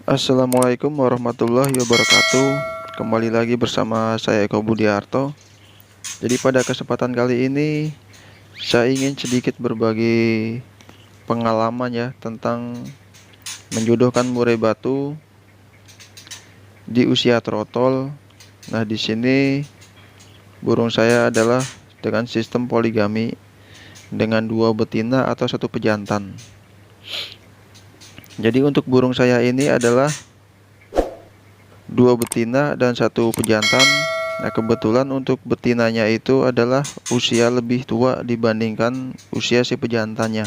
Assalamualaikum warahmatullahi wabarakatuh. Kembali lagi bersama saya Eko Budiarto. Jadi pada kesempatan kali ini saya ingin sedikit berbagi pengalaman ya tentang menjodohkan murai batu di usia trotol. Nah, di sini burung saya adalah dengan sistem poligami dengan 2 betina atau 1 pejantan. Jadi untuk burung saya ini adalah 2 betina dan 1 pejantan. Nah, kebetulan untuk betinanya itu adalah usia lebih tua dibandingkan usia si pejantannya.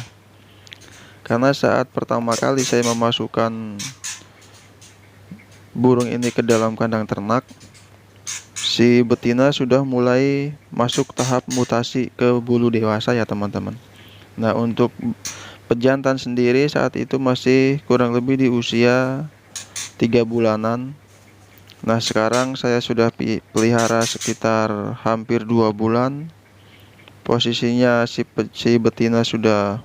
Karena saat pertama kali saya memasukkan burung ini ke dalam kandang ternak, si betina sudah mulai masuk tahap mutasi ke bulu dewasa ya teman-teman. Nah, untuk pejantan sendiri saat itu masih kurang lebih di usia 3 bulanan. Nah, sekarang saya sudah pelihara sekitar hampir 2 bulan. Posisinya si betina sudah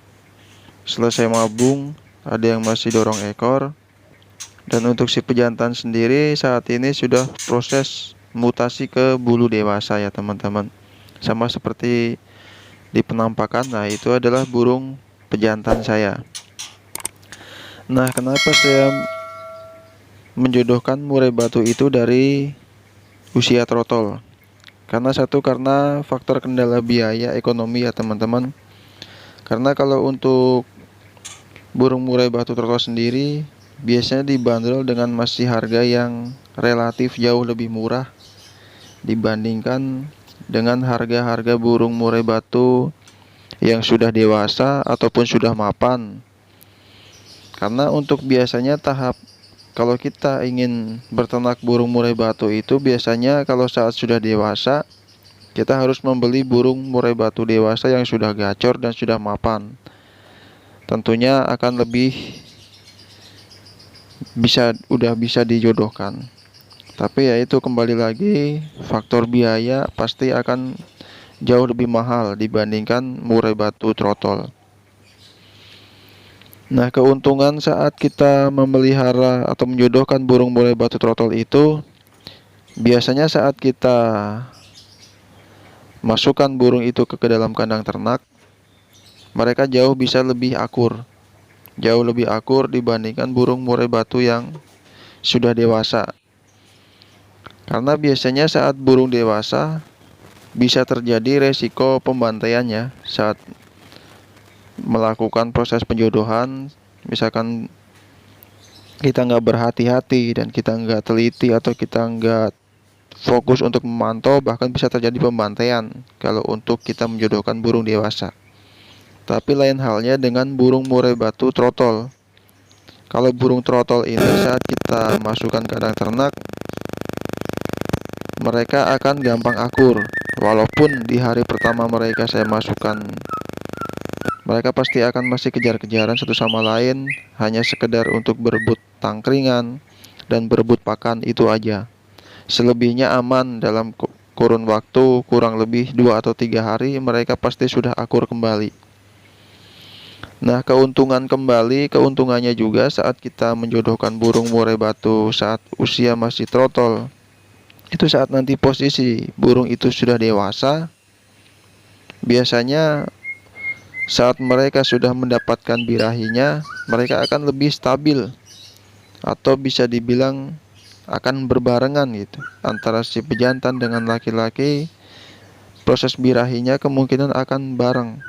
selesai mabung, ada yang masih dorong ekor. Dan untuk si pejantan sendiri saat ini sudah proses mutasi ke bulu dewasa ya teman-teman. Sama seperti di penampakan, nah itu adalah burung pejantan saya. Nah, kenapa saya menjodohkan murai batu itu dari usia trotol? Karena faktor kendala biaya ekonomi ya teman-teman. Karena kalau untuk burung murai batu trotol sendiri biasanya dibanderol dengan masih harga yang relatif jauh lebih murah dibandingkan dengan harga-harga burung murai batu yang sudah dewasa ataupun sudah mapan. Karena untuk biasanya kalau kita ingin berternak burung murai batu itu biasanya kalau saat sudah dewasa kita harus membeli burung murai batu dewasa yang sudah gacor dan sudah mapan. Tentunya akan lebih bisa dijodohkan. Tapi ya itu kembali lagi faktor biaya pasti akan jauh lebih mahal dibandingkan murai batu trotol. Nah, keuntungan saat kita memelihara atau menjodohkan burung murai batu trotol itu biasanya saat kita masukkan burung itu ke dalam kandang ternak, mereka jauh lebih akur dibandingkan burung murai batu yang sudah dewasa. Karena biasanya saat burung dewasa bisa terjadi resiko pembantaiannya saat melakukan proses penjodohan. Misalkan kita nggak berhati-hati dan kita nggak teliti atau kita nggak fokus untuk memantau, bahkan bisa terjadi pembantaian kalau untuk kita menjodohkan burung dewasa. Tapi lain halnya dengan burung murai batu trotol. Kalau burung trotol ini saat kita masukkan ke kandang ternak, mereka akan gampang akur. Walaupun di hari pertama mereka saya masukkan, mereka pasti akan masih kejar-kejaran satu sama lain, hanya sekedar untuk berebut tangkringan dan berebut pakan itu aja. Selebihnya aman dalam kurun waktu kurang lebih 2 atau 3 hari mereka pasti sudah akur kembali. Nah, keuntungannya juga saat kita menjodohkan burung murai batu saat usia masih trotol. Itu saat nanti posisi burung itu sudah dewasa, biasanya saat mereka sudah mendapatkan birahinya, mereka akan lebih stabil atau bisa dibilang akan berbarengan gitu antara si pejantan dengan laki-laki. Proses birahinya kemungkinan akan bareng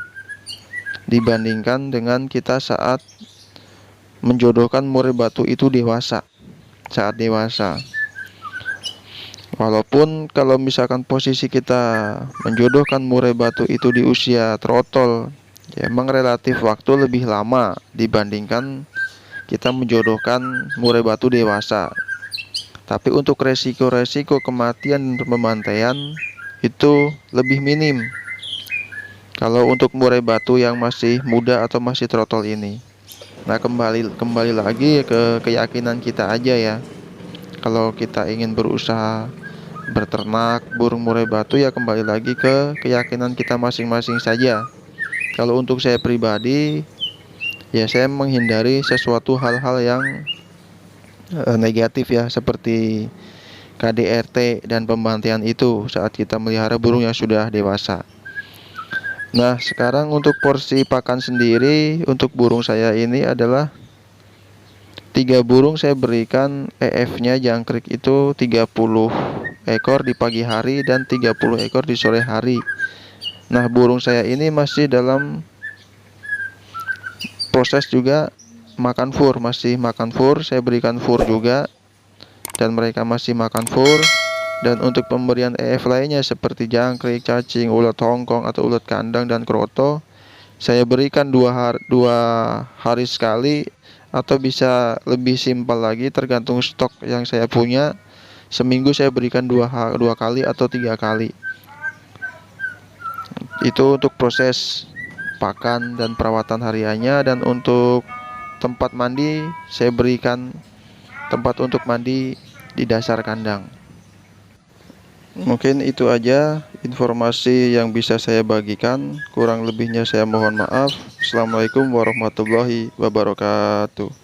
dibandingkan dengan kita saat menjodohkan murai batu itu saat dewasa. Walaupun kalau misalkan posisi kita menjodohkan murai batu itu di usia trotol, ya emang relatif waktu lebih lama dibandingkan kita menjodohkan murai batu dewasa. Tapi untuk resiko-resiko kematian dan pembantaian itu lebih minim kalau untuk murai batu yang masih muda atau masih trotol ini. Nah, kembali lagi ke keyakinan kita aja ya. Kalau kita ingin berusaha berternak burung murai batu ya kembali lagi ke keyakinan kita masing-masing saja. Kalau untuk saya pribadi, ya saya menghindari sesuatu hal-hal yang negatif ya, seperti KDRT dan pembantian itu saat kita melihara burung yang sudah dewasa. Nah, sekarang untuk porsi pakan sendiri untuk burung saya ini adalah 3 burung saya berikan EF-nya jangkrik itu 30 ekor di pagi hari dan 30 ekor di sore hari. Nah, burung saya ini masih dalam proses juga masih makan fur, saya berikan fur juga dan mereka masih makan fur. Dan untuk pemberian EF lainnya seperti jangkrik, cacing, ulat hongkong atau ulat kandang dan kroto, saya berikan 2 hari sekali atau bisa lebih simpel lagi tergantung stok yang saya punya. Seminggu saya berikan 2 kali atau 3 kali. Itu untuk proses pakan dan perawatan hariannya. Dan untuk tempat mandi, saya berikan tempat untuk mandi di dasar kandang. Mungkin itu aja informasi yang bisa saya bagikan. Kurang lebihnya saya mohon maaf. Assalamualaikum warahmatullahi wabarakatuh.